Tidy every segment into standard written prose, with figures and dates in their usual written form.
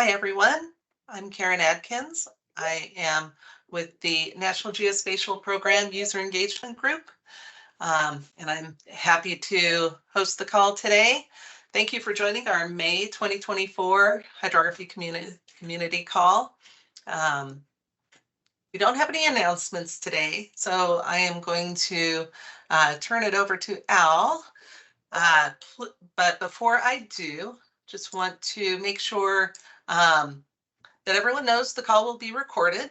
Hi, everyone. I'm Karen Adkins. I am with the National Geospatial Program User Engagement Group, and I'm happy to host the call today. Thank you for joining our May 2024 Hydrography Community Call. We don't have any announcements today, so I am going to turn it over to Al. But before I do, just want to make sure that everyone knows the call will be recorded.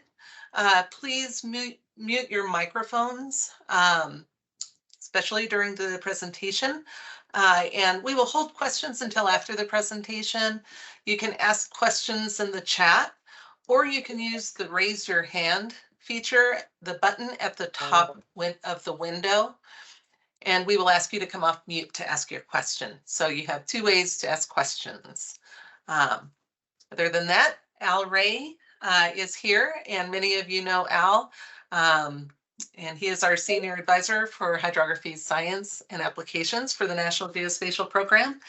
Please mute your microphones, especially during the presentation. And we will hold questions until after the presentation. You can ask questions in the chat, or you can use the raise your hand feature, the button at the top of the window, and we will ask you to come off mute to ask your question. So you have two ways to ask questions. Other than that, Al Ray is here, and many of you know Al, and he is our Senior Advisor for Hydrography Science and Applications for the National Geospatial Program,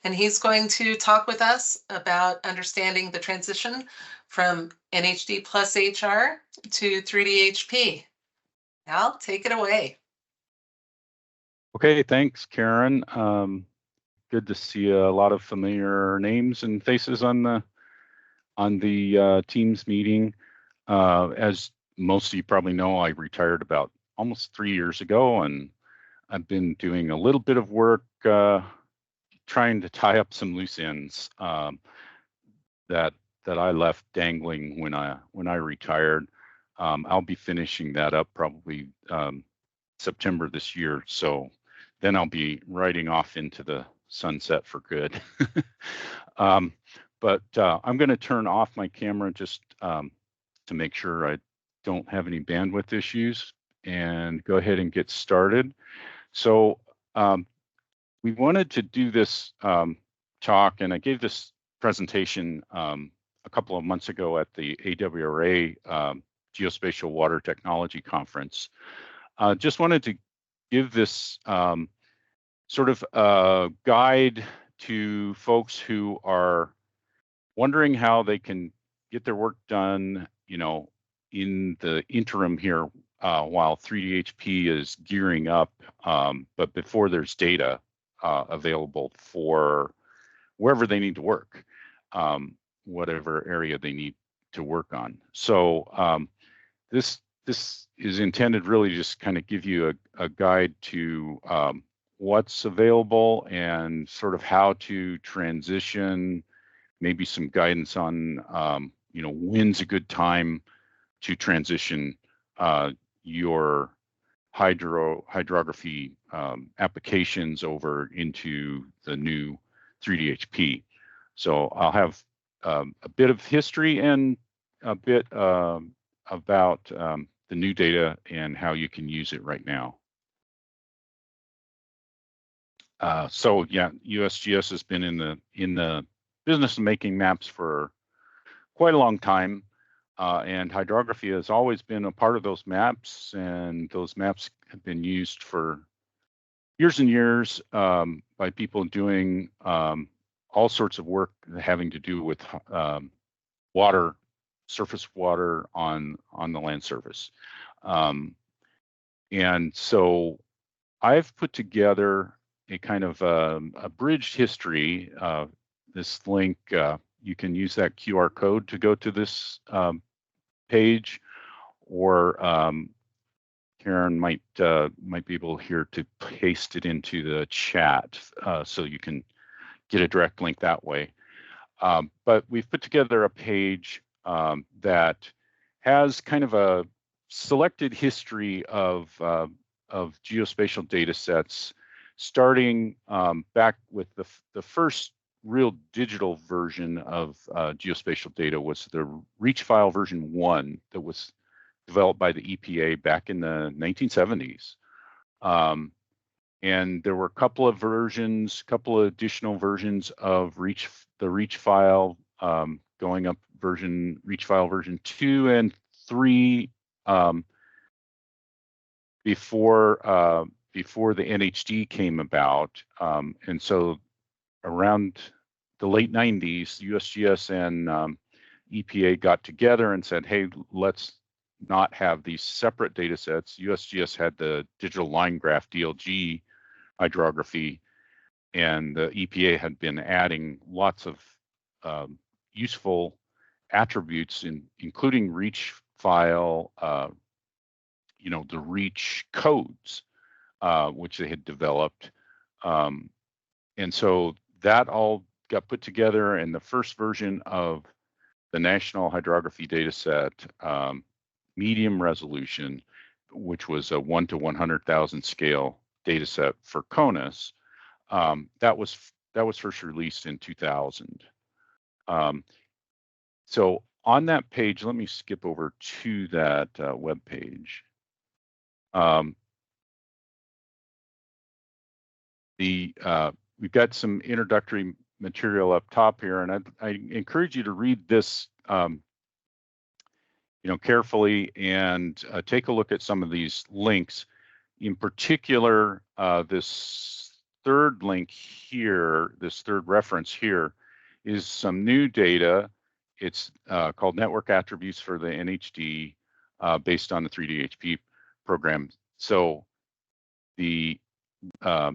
and he's going to talk with us about understanding the transition from NHDPlus HR to 3D-HP. Al, take it away. Okay, thanks, Karen. Good to see a lot of familiar names and faces on the Teams meeting. As most of you probably know, I retired about almost 3 years ago, and I've been doing a little bit of work trying to tie up some loose ends that I left dangling when I retired. I'll be finishing that up probably September this year, so then I'll be riding off into the sunset for good. But I'm going to turn off my camera just to make sure I don't have any bandwidth issues, and go ahead and get started. So we wanted to do this talk, and I gave this presentation a couple of months ago at the AWRA Geospatial Water Technology Conference. Just wanted to give this sort of a guide to folks who are wondering how they can get their work done, in the interim here while 3D-HP is gearing up, but before there's data available for wherever they need to work, whatever area they need to work on. So this is intended really to just kind of give you a guide to what's available and sort of how to transition, maybe some guidance on when's a good time to transition your hydrography applications over into the new 3D-HP. So I'll have a bit of history and a bit about the new data and how you can use it right now. So yeah, USGS has been in the business of making maps for quite a long time, and hydrography has always been a part of those maps, and those maps have been used for years and years by people doing all sorts of work having to do with water, surface water on the land surface. And so I've put together a kind of a bridged history. This link, you can use that QR code to go to this page, or Karen might be able here to paste it into the chat so you can get a direct link that way. But we've put together a page that has kind of a selected history of geospatial data sets, starting back with the first real digital version of geospatial data was the Reach File version 1 that was developed by the EPA back in the 1970s. And there were a couple of additional versions of the Reach File, going up Reach File version 2 and 3 before the NHD came about. And so around the late 90s, USGS and EPA got together and said, hey, let's not have these separate data sets. USGS had the digital line graph DLG hydrography, and the EPA had been adding lots of useful attributes, including reach file, the reach codes, which they had developed. And so that all got put together in the first version of the National Hydrography Dataset, medium resolution, which was a 1 to 100,000 scale dataset for CONUS. That was first released in 2000. So on that page, let me skip over to that web page. We've got some introductory material up top here, and I encourage you to read this carefully and take a look at some of these links. In particular, this third link here, this third reference here, is some new data. It's called Network Attributes for the NHD based on the 3DHP program. So the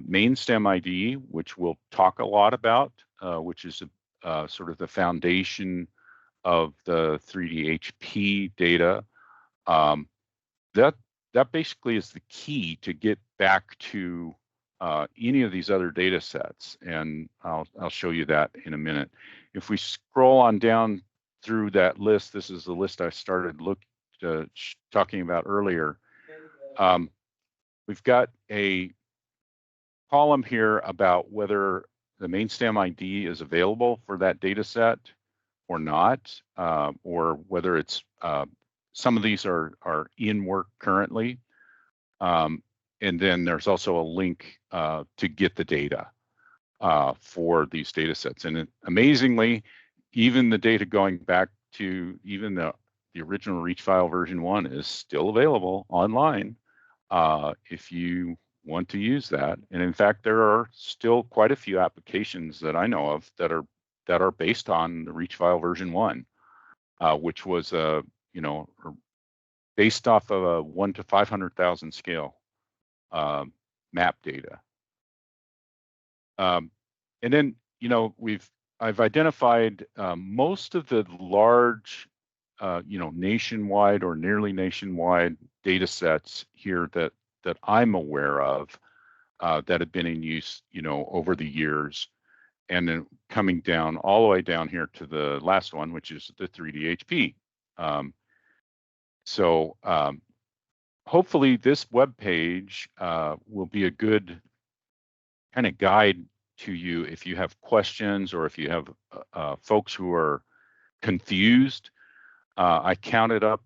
main STEM ID, which we'll talk a lot about, which is sort of the foundation of the 3DHP data, that basically is the key to get back to any of these other data sets, and I'll show you that in a minute. If we scroll on down through that list, this is the list I started talking about earlier. We've got a column here about whether the main STEM ID is available for that data set or not, or whether it's some of these are in work currently. And then there's also a link to get the data for these data sets. And amazingly, even the data going back to even the original reach file version 1 is still available online if you want to use that. And in fact, there are still quite a few applications that I know of that are based on the reach file version 1, which was based off of a 1 to 500,000 scale map data. And then I've identified most of the large nationwide or nearly nationwide data sets here that I'm aware of that have been in use over the years, and then coming down all the way down here to the last one, which is the 3DHP. So hopefully this web page will be a good kind of guide to you if you have questions or if you have folks who are confused. I counted up,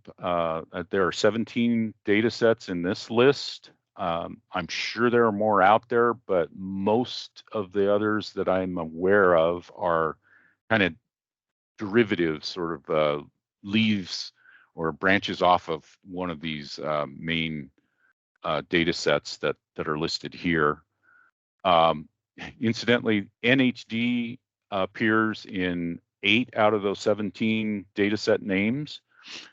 there are 17 data sets in this list. I'm sure there are more out there, but most of the others that I'm aware of are kind of derivatives, sort of leaves or branches off of one of these main data sets that are listed here. Incidentally, NHD appears in 8 out of those 17 data set names.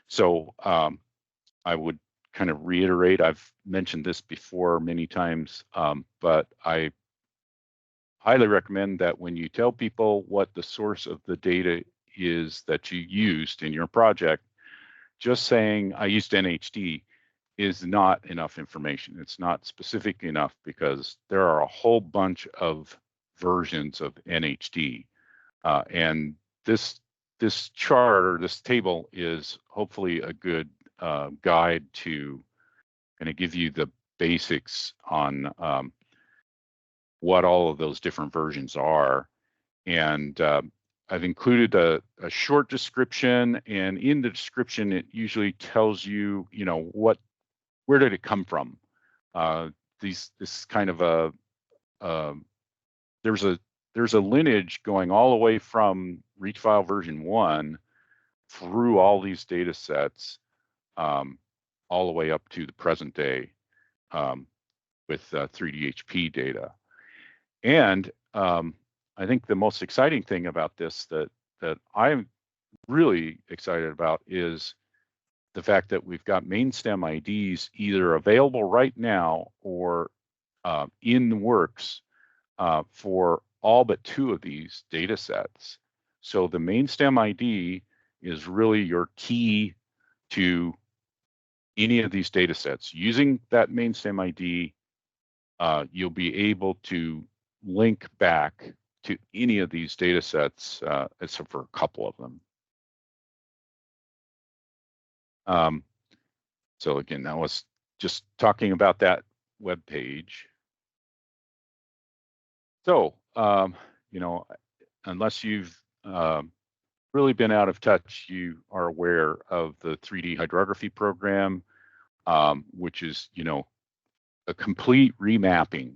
So I would kind of reiterate, I've mentioned this before many times, but I highly recommend that when you tell people what the source of the data is that you used in your project, just saying I used NHD is not enough information. It's not specific enough because there are a whole bunch of versions of NHD. And this chart or this table is hopefully a good guide to kind of give you the basics on what all of those different versions are. And I've included a short description, and in the description, it usually tells you, where did it come from? This kind of there's a lineage going all the way from reach file version 1 through all these data sets, all the way up to the present day with 3DHP data. And I think the most exciting thing about this that I'm really excited about is the fact that we've got main stem IDs either available right now or in the works for all but 2 of these data sets. So the main stem ID is really your key to any of these data sets. Using that main stem ID, you'll be able to link back to any of these data sets, except for a couple of them. So again, that was just talking about that web page. So, you know, unless you've really been out of touch, you are aware of the 3D hydrography program, which is, you know, a complete remapping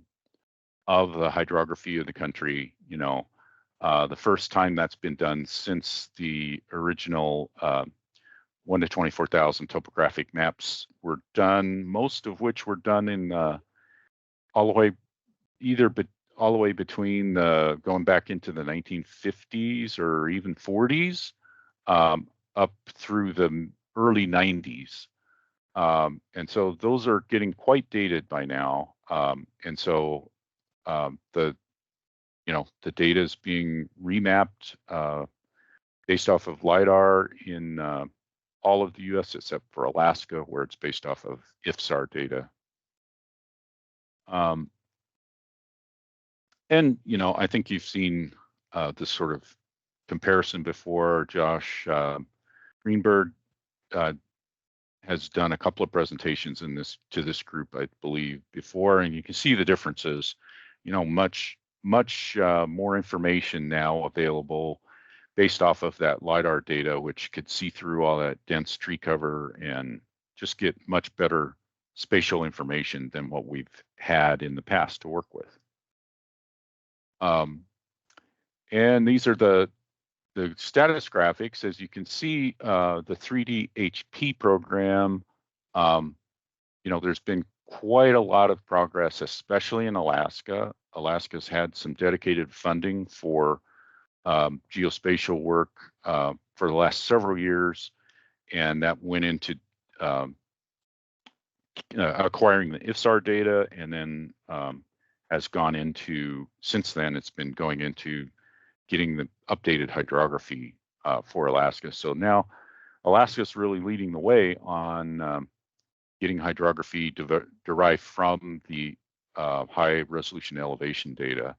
of the hydrography of the country. You know, the first time that's been done since the original 1 to 24,000 topographic maps were done, most of which were done in all the way all the way between going back into the 1950s or even 40s up through the early 90s. And so those are getting quite dated by now. And so the data is being remapped based off of LiDAR in all of the US except for Alaska, where it's based off of IFSAR data. And, you know, I think you've seen this sort of comparison before. Josh Greenberg has done a couple of presentations to this group, I believe, before, and you can see the differences. You know, much more information now available based off of that LiDAR data, which could see through all that dense tree cover and just get much better spatial information than what we've had in the past to work with. And these are the status graphics. As you can see, the 3D HP program, you know, there's been quite a lot of progress, especially in Alaska. Alaska's had some dedicated funding for geospatial work for the last several years, and that went into acquiring the IFSAR data, and then has gone into, since then, it's been going into getting the updated hydrography for Alaska. So now Alaska's really leading the way on getting hydrography derived from the high resolution elevation data.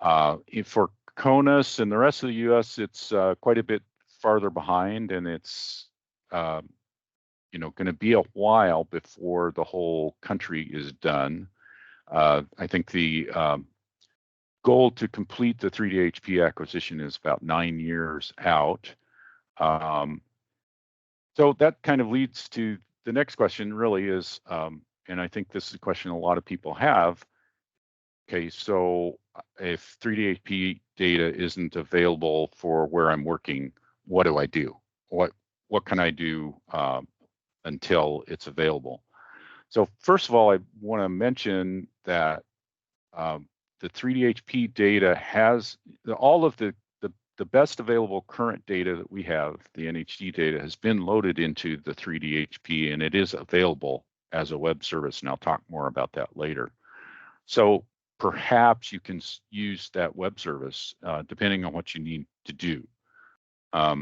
For CONUS and the rest of the US, it's quite a bit farther behind, and it's you know, going to be a while before the whole country is done. I think the goal to complete the 3D HP acquisition is about 9 years out. So that kind of leads to the next question, really is, and I think this is a question a lot of people have. Okay, so if 3D HP data isn't available for where I'm working, what do I do? What can I do until it's available? So first of all, I want to mention that the 3D HP data has all of the best available current data that we have. The NHD data has been loaded into the 3D HP, and it is available as a web service, and I'll talk more about that later. So perhaps you can use that web service depending on what you need to do. But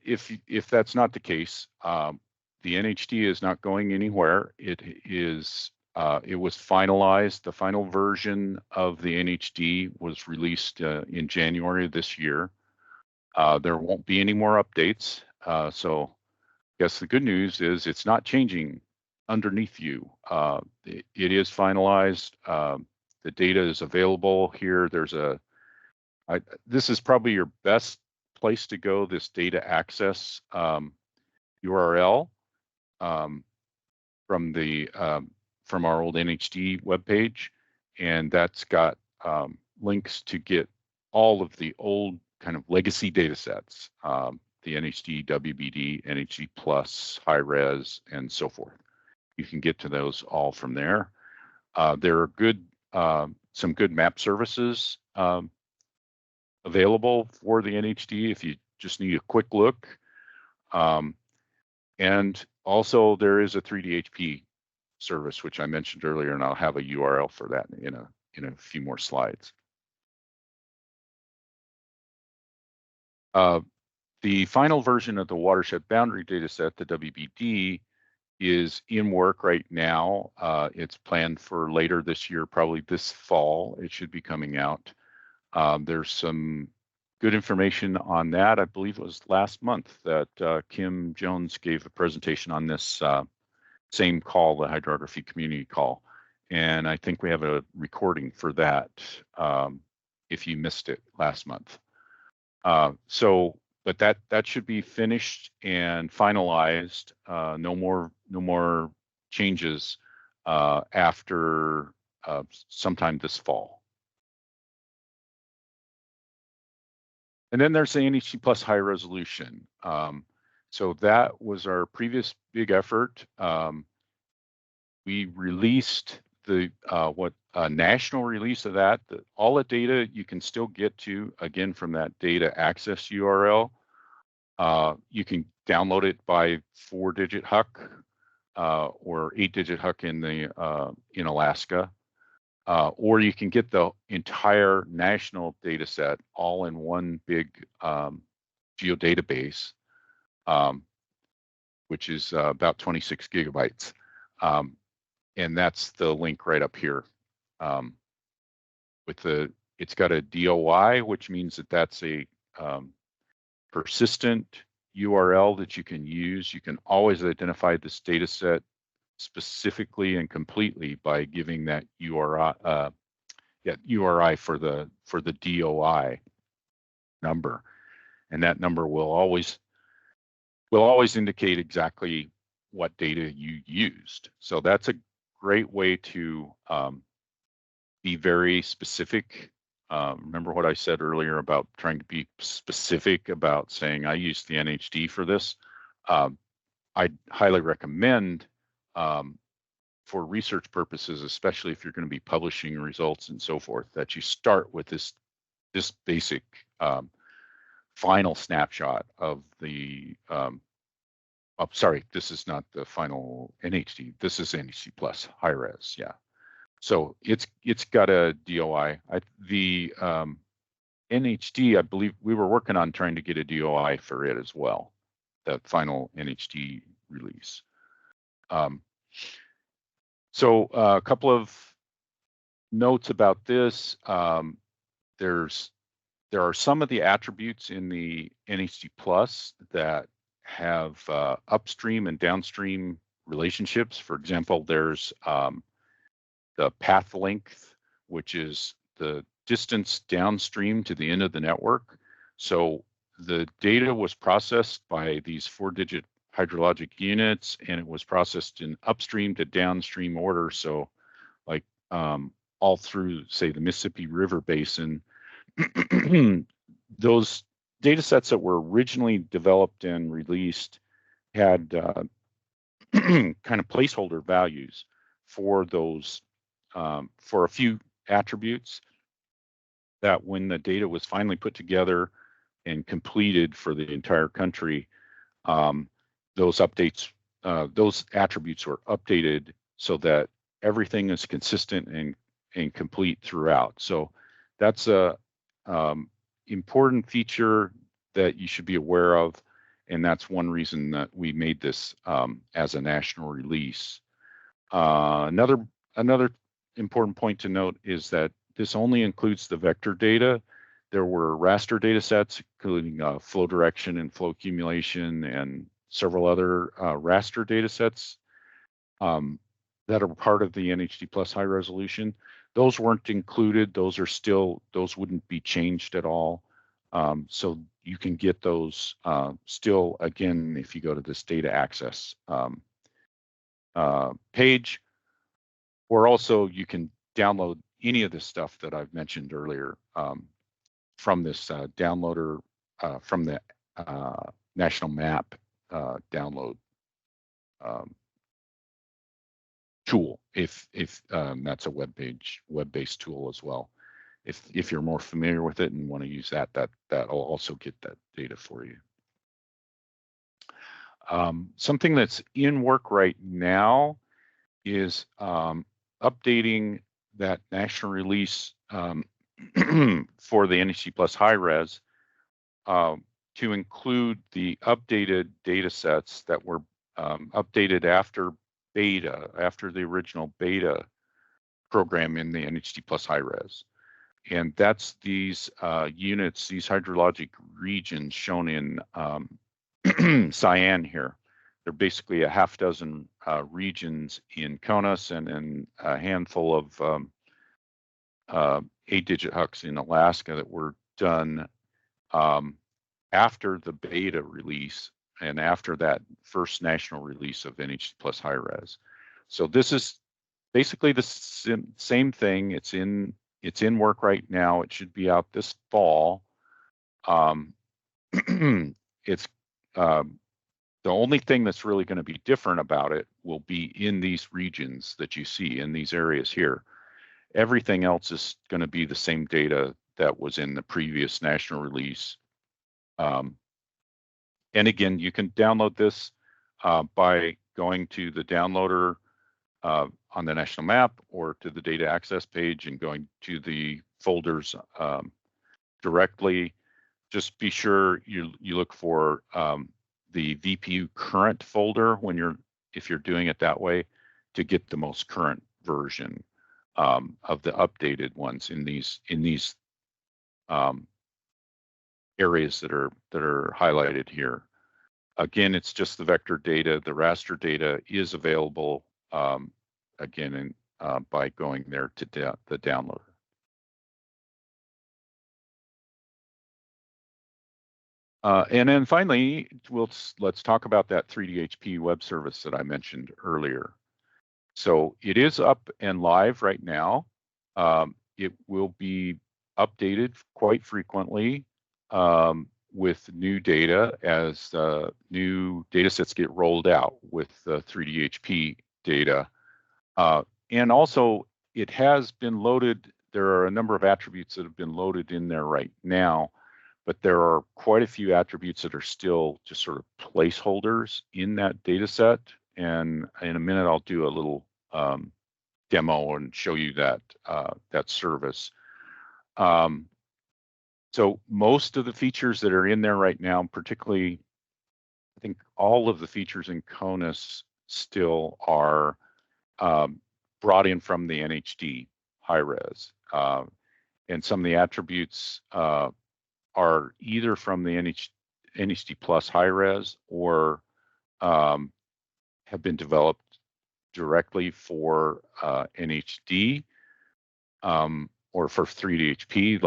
if that's not the case, the NHD is not going anywhere. It was finalized. The final version of the NHD was released in January of this year. There won't be any more updates. So I guess the good news is it's not changing underneath you. It is finalized. The data is available here. This is probably your best place to go, this data access URL from our old NHD webpage, and that's got links to get all of the old kind of legacy data sets, the NHD, WBD, NHDPlus, High Res, and so forth. You can get to those all from there. There are good some good map services available for the NHD if you just need a quick look. And also there is a 3DHP service, which I mentioned earlier, and I'll have a URL for that in a few more slides. The final version of the watershed boundary dataset, the WBD, is in work right now. It's planned for later this year, probably this fall. It should be coming out. There's some good information on that. I believe it was last month that Kim Jones gave a presentation on this same call, the hydrography community call. And I think we have a recording for that if you missed it last month. But that should be finished and finalized. No more changes after sometime this fall. And then there's the NHDPlus High Resolution. So that was our previous big effort. We released the national release of that. All the data you can still get to, again, from that data access URL. You can download it by 4-digit HUC or 8-digit HUC in Alaska. Or you can get the entire national data set all in one big geodatabase, which is about 26 gigabytes. And that's the link right up here. It's got a DOI, which means that that's a persistent URL that you can use. You can always identify this data set specifically and completely by giving that URI for the DOI number, and that number will always indicate exactly what data you used. So that's a great way to be very specific. Remember what I said earlier about trying to be specific about saying I used the NHD for this. I'd highly recommend for research purposes, especially if you're going to be publishing results and so forth, that you start with this basic final snapshot of the sorry, this is not the final NHD. This is NHDPlus High Res, yeah. So it's got a DOI. The NHD, I believe we were working on trying to get a DOI for it as well, the final NHD release. So a couple of notes about this. There are some of the attributes in the NHDPlus that have upstream and downstream relationships. For example, there's the path length, which is the distance downstream to the end of the network. So the data was processed by these 4-digit hydrologic units, and it was processed in upstream to downstream order. So like all through, say, the Mississippi River Basin, those data sets that were originally developed and released had kind of placeholder values for those, for a few attributes that when the data was finally put together and completed for the entire country, those updates, those attributes were updated so that everything is consistent and complete throughout. So that's a important feature that you should be aware of, and that's one reason that we made this as a national release. Another important point to note is that this only includes the vector data. There were raster data sets, including flow direction and flow accumulation and several other raster data sets that are part of the NHDPlus High Resolution. Those weren't included. Those wouldn't be changed at all. So you can get those still, again, if you go to this data access page, or also you can download any of the stuff that I've mentioned earlier from this downloader, from the National Map download tool if that's a web-based tool as well. If you're more familiar with it and want to use that'll also get that data for you. Something that's in work right now is updating that national release for the NHDPlus High Res to include the updated data sets that were updated after the original beta program in the NHDPlus High Res. And that's these units, these hydrologic regions shown in cyan here. They're basically a half dozen regions in CONUS and then a handful of 8-digit HUCs in Alaska that were done after the beta release and after that first national release of NHDPlus High Res. So this is basically the same thing. It's in work right now. It should be out this fall. It's the only thing that's really going to be different about it will be in these regions that you see in these areas here. Everything else is going to be the same data that was in the previous national release. And again, you can download this by going to the downloader on the national map or to the data access page and going to the folders directly. Just be sure you look for the VPU current folder if you're doing it that way to get the most current version of the updated ones in these areas that are highlighted here. Again, it's just the vector data. The raster data is available again by going there to the downloader. And then finally, let's talk about that 3DHP web service that I mentioned earlier. So it is up and live right now. It will be updated quite frequently with new data as new data sets get rolled out with the 3DHP data. And also, it has been loaded. There are a number of attributes that have been loaded in there right now, but there are quite a few attributes that are still just sort of placeholders in that data set. And in a minute, I'll do a little demo and show you that service. So most of the features that are in there right now, particularly, I think all of the features in CONUS still are brought in from the NHD High Res. And some of the attributes are either from the NHDPlus High Res or have been developed directly for NHD or for 3DHP,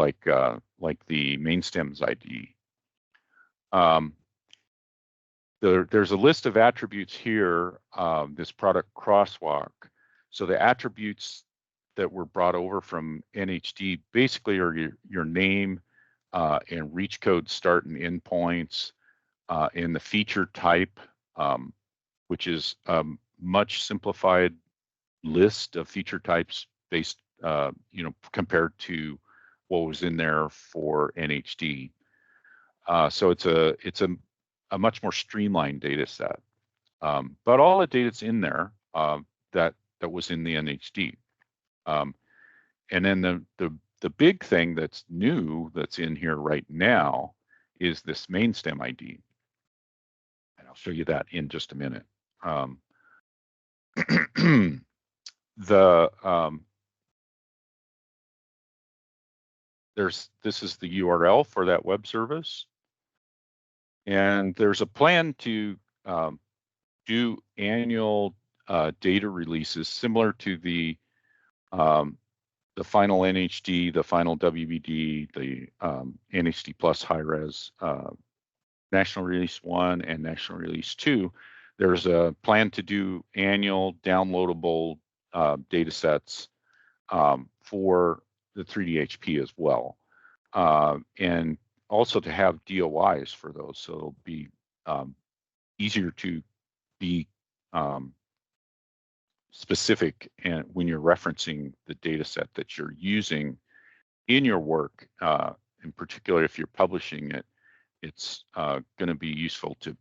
like the main stems ID. There's a list of attributes here, this product crosswalk. So the attributes that were brought over from NHD basically are your name and reach code start and end points, and the feature type, which is a much simplified list of feature types based, compared to what was in there for NHD. So it's a much more streamlined data set. But all the data's in there that was in the NHD. And then the big thing that's new that's in here right now is this main stem ID. And I'll show you that in just a minute. This is the URL for that web service. And there's a plan to do annual data releases similar to the final NHD, the final WBD, the NHDPlus High Res National Release 1 and National Release 2. There's a plan to do annual downloadable data sets for the 3DHP as well. And also to have DOIs for those, so it'll be easier to be specific, and when you're referencing the data set that you're using in your work, in particular if you're publishing it, it's going to be useful to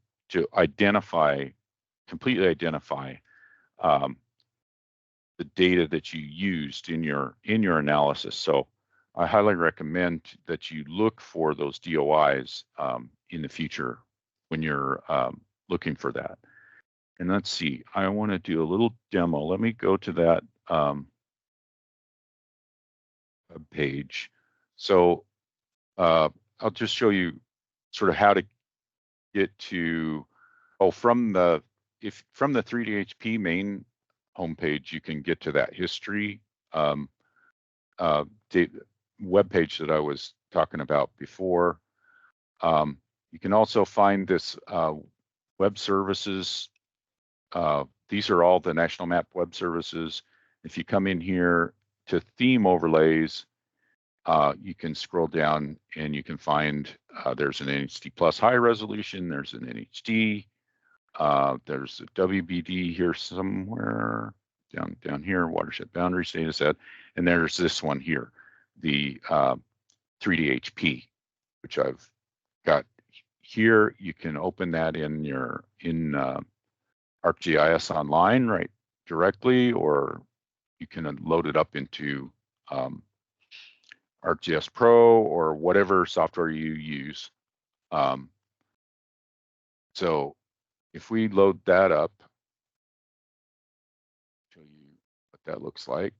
completely identify the data that you used in your analysis. So I highly recommend that you look for those DOIs in the future when you're looking for that. And let's see, I want to do a little demo. Let me go to that page. So I'll just show you sort of how to get to, from the 3DHP main homepage, you can get to that history web page that I was talking about before. You can also find this web services. These are all the National Map web services. If you come in here to theme overlays, you can scroll down and you can find there's an NHDPlus High Resolution, there's an NHD, there's a WBD here somewhere, down here, Watershed Boundaries Dataset, and there's this one here, the 3DHP, which I've got here. You can open that in ArcGIS Online right directly, or you can load it up into ArcGIS Pro or whatever software you use. So if we load that up, show you what that looks like.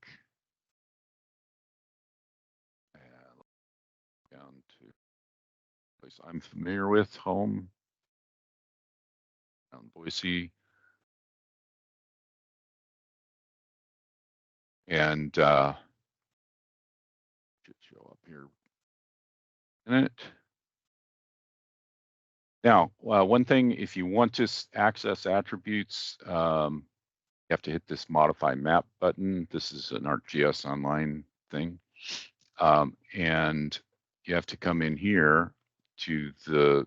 Down to a place I'm familiar with, home, down Boise. And should show up here in a minute. Now, one thing, if you want to access attributes, you have to hit this Modify Map button. This is an ArcGIS Online thing. And you have to come in here to the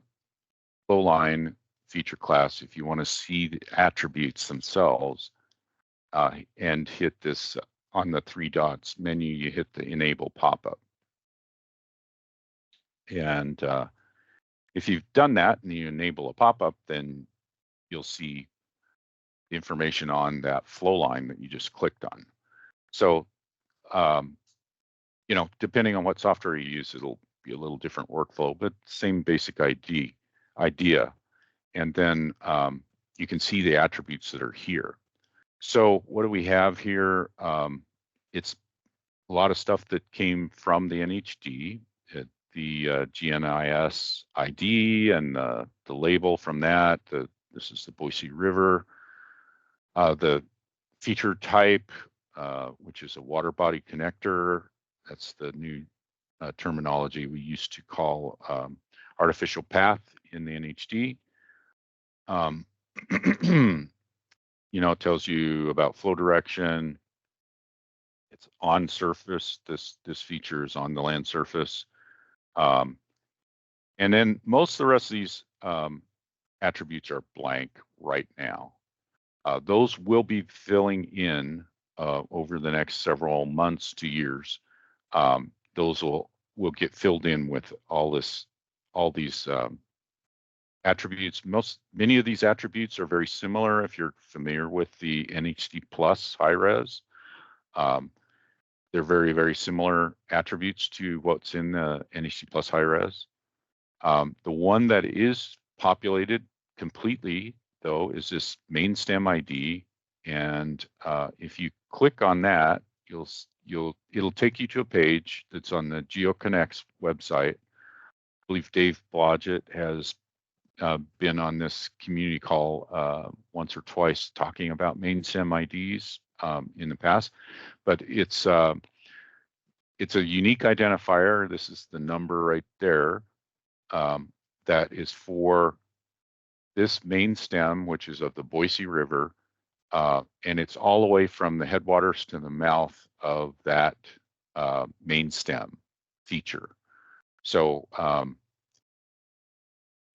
flowline feature class if you want to see the attributes themselves, and hit this on the 3 dots menu, you hit the Enable pop-up. And if you've done that and you enable a pop-up, then you'll see the information on that flow line that you just clicked on. So, you know, depending on what software you use, it'll be a little different workflow, but same basic idea. And then you can see the attributes that are here. So what do we have here? It's a lot of stuff that came from the NHD. The GNIS ID and the label from that. This is the Boise River. The feature type, which is a water body connector. That's the new terminology we used to call artificial path in the NHD. You know, it tells you about flow direction. It's on surface. This feature is on the land surface. And then most of the rest of these attributes are blank right now. Those will be filling in over the next several months to years. Those will get filled in with all these attributes. Many of these attributes are very similar if you're familiar with the NHDPlus High Res. They're very, very similar attributes to what's in the NHDPlus High Res. The one that is populated completely, though, is this main stem ID. And if you click on that, it'll take you to a page that's on the GeoConnects website. I believe Dave Blodgett has been on this community call once or twice talking about main stem IDs in the past, but it's a unique identifier. This is the number right there that is for this main stem, which is of the Boise River, and it's all the way from the headwaters to the mouth of that main stem feature. So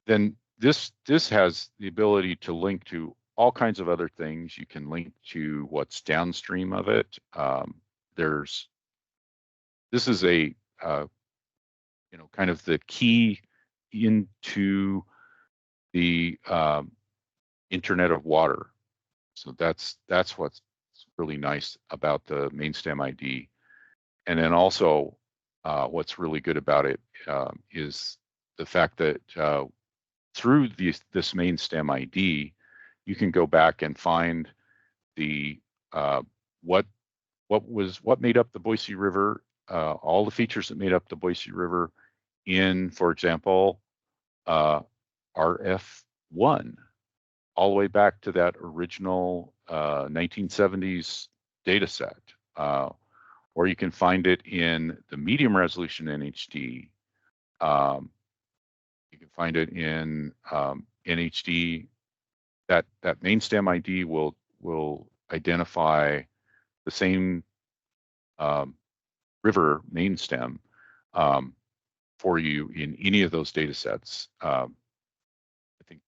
then this has the ability to link to all kinds of other things. You can link to what's downstream of it. This is a kind of the key into the Internet of Water. So that's what's really nice about the main stem ID. And then also what's really good about it is the fact that through this main stem ID, you can go back and find the what made up the Boise River, all the features that made up the Boise River in, for example, RF1, all the way back to that original 1970s data set. Or you can find it in the medium resolution NHD. You can find it in NHD. That main stem ID will identify the same river main stem for you in any of those data sets. I think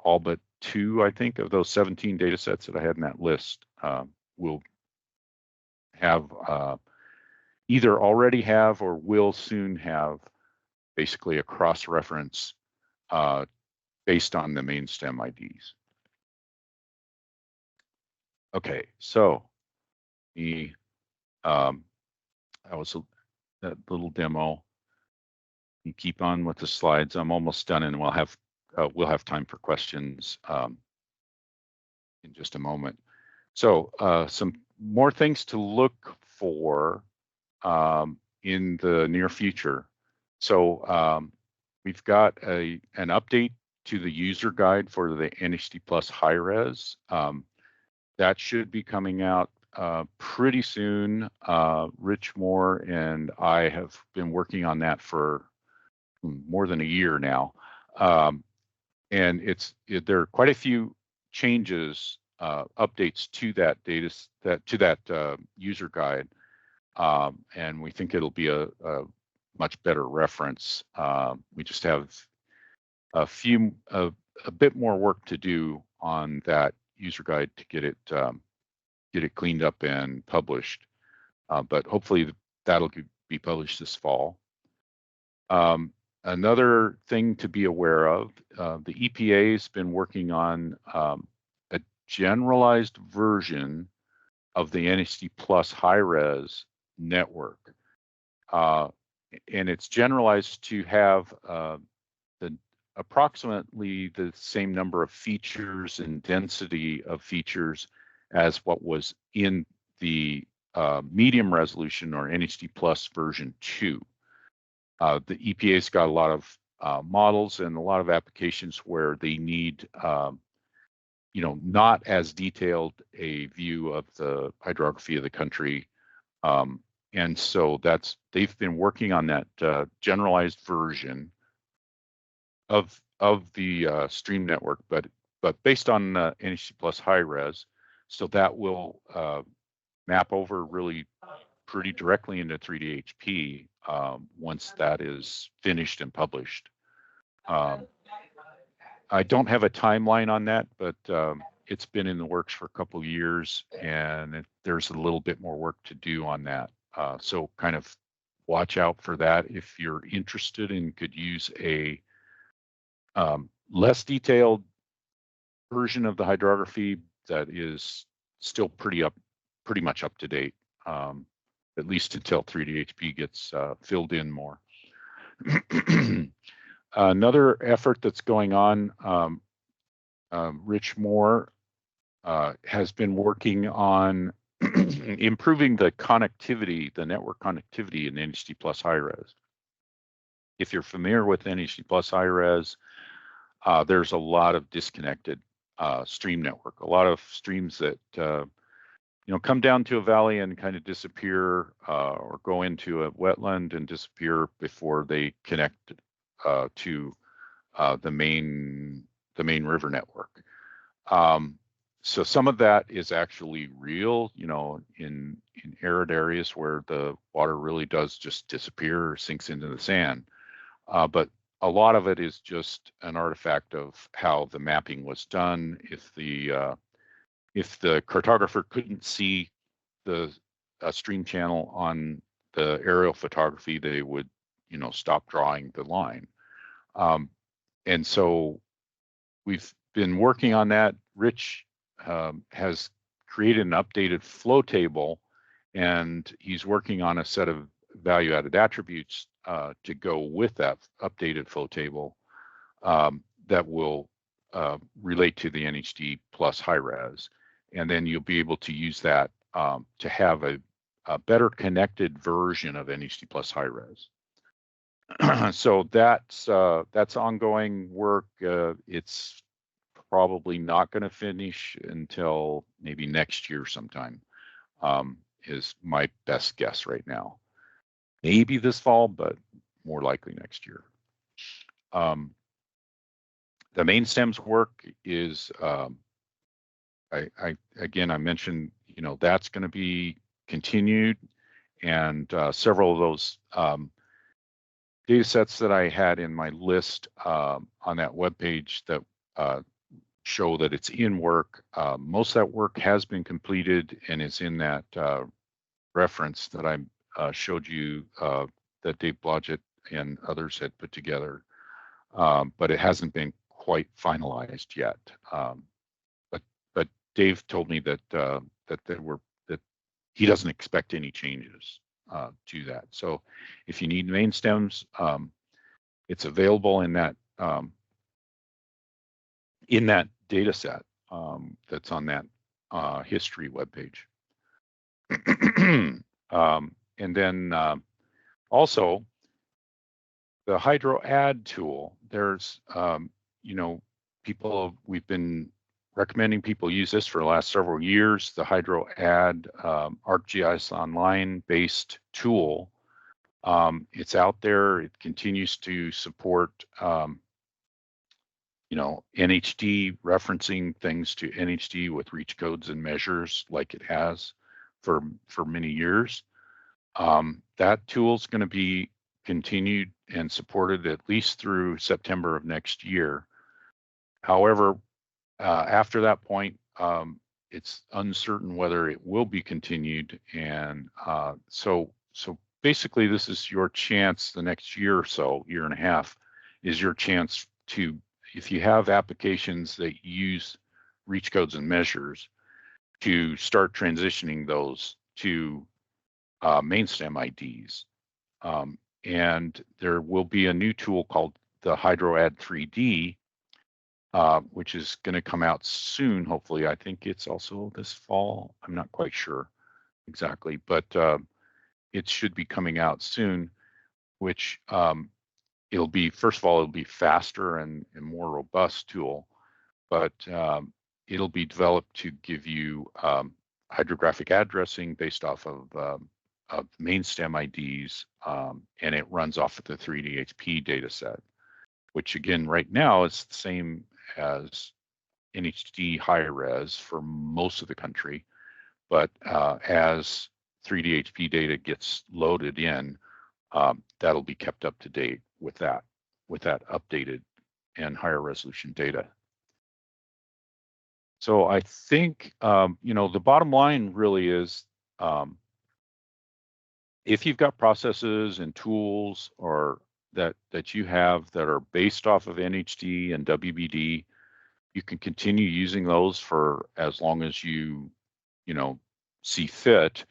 all but 2, I think, of those 17 data sets that I had in that list will have either already have or will soon have basically a cross-reference based on the main stem IDs. Okay, so that was that little demo. You keep on with the slides. I'm almost done, and we'll have time for questions in just a moment. So some more things to look for in the near future. So we've got an update to the user guide for the NHDPlus High Res. That should be coming out pretty soon. Rich Moore and I have been working on that for more than a year now. And there are quite a few changes, updates to that user guide. And we think it'll be a much better reference. We just have a bit more work to do on that user guide to get it cleaned up and published. But hopefully that'll be published this fall. Another thing to be aware of, the EPA has been working on a generalized version of the NHDPlus High Res network. And it's generalized to have approximately the same number of features and density of features as what was in the medium resolution or NHDPlus version 2. The EPA's got a lot of models and a lot of applications where they need not as detailed a view of the hydrography of the country. And so they've been working on that generalized version of the stream network, but based on NHDPlus High Res, so that will map over really pretty directly into 3D HP once that is finished and published. I don't have a timeline on that, but it's been in the works for a couple of years, and there's a little bit more work to do on that. So kind of watch out for that if you're interested and could use a less detailed version of the hydrography that is still pretty much up to date, at least until 3D HP gets filled in more. Another effort that's going on, Rich Moore has been working on improving the connectivity, the network connectivity in NHDPlus High Res. If you're familiar with NHDPlus High Res, there's a lot of disconnected stream network, a lot of streams that come down to a valley and kind of disappear, or go into a wetland and disappear before they connect to the main river network. So some of that is actually real, in arid areas where the water really does just disappear or sinks into the sand. But a lot of it is just an artifact of how the mapping was done. If the cartographer couldn't see the stream channel on the aerial photography, they would, stop drawing the line. And so we've been working on that. Rich has created an updated flow table, and he's working on a set of value-added attributes to go with that updated flow table that will relate to the NHDPlus High Res. And then you'll be able to use that to have a better connected version of NHDPlus High Res. So that's ongoing work. It's probably not going to finish until maybe next year sometime, is my best guess right now. Maybe this fall, but more likely next year. The main stems work is, I mentioned, that's going to be continued, and several of those data sets that I had in my list on that webpage that show that it's in work. Most of that work has been completed and is in that reference that I showed you that Dave Blodgett and others had put together, but it hasn't been quite finalized yet. But Dave told me that that he doesn't expect any changes to that. So if you need main stems, it's available in that data set that's on that history webpage. And then also the HydroAdd tool, there's, we've been recommending people use this for the last several years, the HydroAdd ArcGIS Online based tool. It's out there. It continues to support, NHD, referencing things to NHD with reach codes and measures like it has for many years. That tool is going to be continued and supported at least through September of next year. However, after that point, it's uncertain whether it will be continued. And so basically, this is your chance the next year or so, year and a half, is your chance to, if you have applications that use reach codes and measures, to start transitioning those to main stem IDs. And there will be a new tool called the HydroAdd 3D, which is going to come out soon, hopefully. I think it's also this fall. I'm not quite sure exactly, but it should be coming out soon, which it'll be, first of all, it'll be faster and more robust tool, but it'll be developed to give you hydrographic addressing based off of main stem IDs, and it runs off of the 3DHP data set, which again, right now is the same as NHD high res for most of the country, but as 3DHP data gets loaded in, that'll be kept up to date with that updated and higher resolution data. So I think the bottom line really is, if you've got processes and tools or that you have that are based off of NHD and WBD, you can continue using those for as long as you see fit.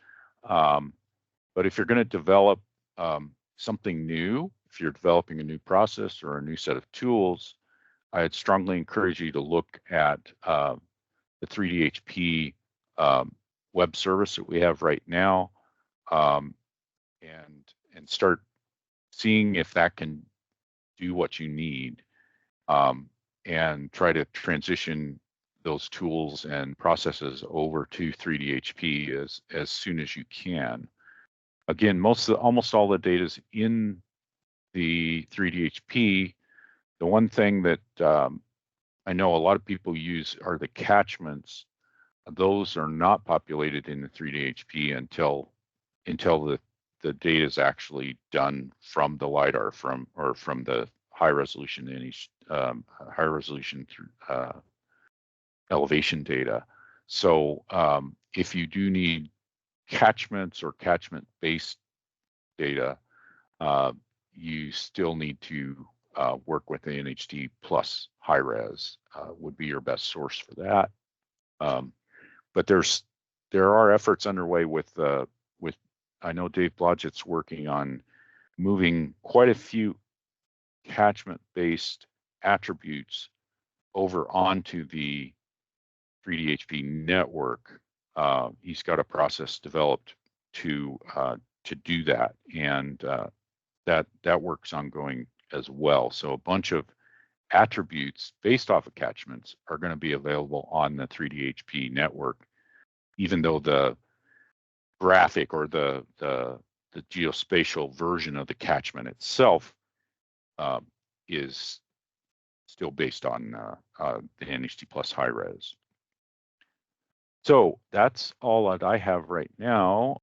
But if you're going to develop something new, if you're developing a new process or a new set of tools, I'd strongly encourage you to look at the 3DHP web service that we have right now, and start seeing if that can do what you need, and try to transition those tools and processes over to 3DHP as soon as you can. Again, almost all the data is in the 3DHP. The one thing that I know a lot of people use are the catchments. Those are not populated in the 3DHP until the data is actually done from the LiDAR from the high resolution high resolution elevation data. So if you do need catchments or catchment-based data, you still need to work with the NHDPlus High Res would be your best source for that. But there are efforts underway with I know Dave Blodgett's working on moving quite a few catchment-based attributes over onto the 3DHP network. He's got a process developed to do that, and that work's ongoing as well. So a bunch of attributes based off of catchments are going to be available on the 3DHP network, even though the graphic or the geospatial version of the catchment itself is still based on the NHDPlus High Res. So that's all that I have right now.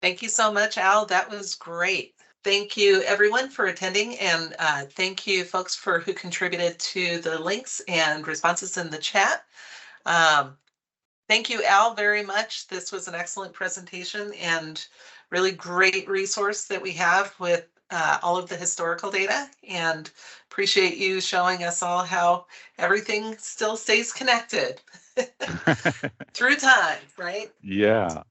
Thank you so much, Al. That was great. Thank you, everyone, for attending, and thank you, folks, for who contributed to the links and responses in the chat. Thank you, Al, very much. This was an excellent presentation and really great resource that we have with all of the historical data, and appreciate you showing us all how everything still stays connected through time, right? Yeah.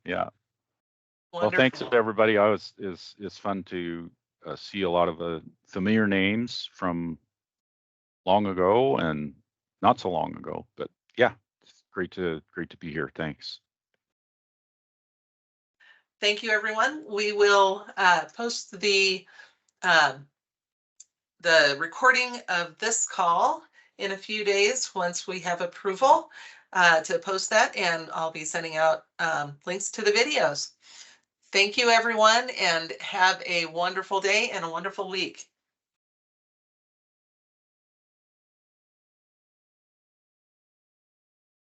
Wonderful. Well, thanks everybody. It's fun to see a lot of familiar names from long ago and not so long ago. But yeah, it's great to be here. Thanks. Thank you, everyone. We will post the recording of this call in a few days once we have approval to post that, and I'll be sending out links to the videos. Thank you, everyone, and have a wonderful day and a wonderful week.